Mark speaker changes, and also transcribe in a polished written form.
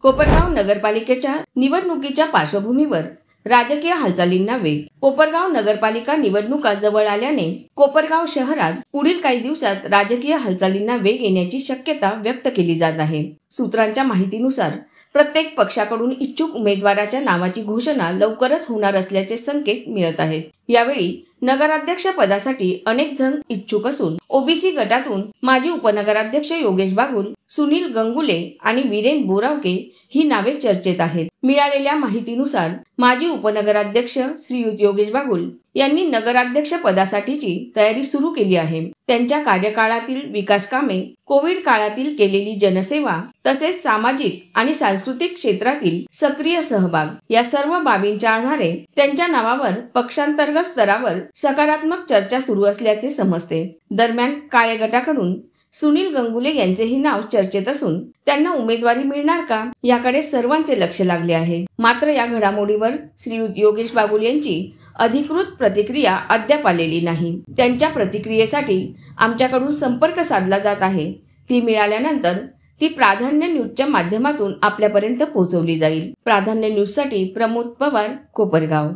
Speaker 1: कोपरगाव नगरपालिकेच्या निवडणुकीच्या पार्श्वभूमीवर राजकीय हालचालींना वेग। कोपरगाव नगरपालिका निवडणुका जवळ आल्याने कोपरगाव शहरात पुढील काही दिवसात राजकीय हालचालींना वेग येण्याची शक्यता व्यक्त केली जात आहे। सूत्रांच्या माहितीनुसार प्रत्येक पक्षाकडून इच्छुक उमेदवाराच्या नावाची घोषणा लवकरच होणार असल्याचे संकेत मिळत आहेत। यावेळी नगराध्यक्ष पदासाठी अनेक जण इच्छुक असून ओबीसी गटातून माजी उपनगराध्यक्ष योगेश बागुल, सुनील गंगुले आणि वीरेन बोरावके ही नावे चर्चेत आहेत। मिळालेल्या माहितीनुसार माजी उपनगराध्यक्ष श्रीयुत योगेश बागुल यांनी नगराध्यक्ष पदासाठीची तयारी सुरू केली आहे। त्यांच्या कार्यकाळातील विकास कामे, कोविड काळातील केलेली जनसेवा तसेच सामाजिक आणि सांस्कृतिक क्षेत्रातील सक्रिय सहभाग या सर्व बाबींच्या आधारे त्यांच्या नावावर पक्षांतर्गत स्तरावर सकारात्मक चर्चा सुरू असल्याचे समजते। दरम्यान काळे गटाकडून सुनील गंगुले यांचेही नाव चर्चेत असून त्यांना उमेदवारी मिळणार का याकडे सर्वांचे लक्ष लागले आहे। मात्र या घडामोडीवर श्रीयुत योगेश बागुल यांची अधिकृत प्रतिक्रिया अद्याप आलेली नाही। त्यांच्या प्रतिक्रियेसाठी आमच्याकडून संपर्क साधला जात आहे। ती मिळाल्यानंतर ती प्राधान्य न्यूजच्या माध्यमातून आपल्यापर्यंत पोहोचवली जाईल। प्राधान्य न्यूजसाठी प्रमोद पवार, कोपरगाव।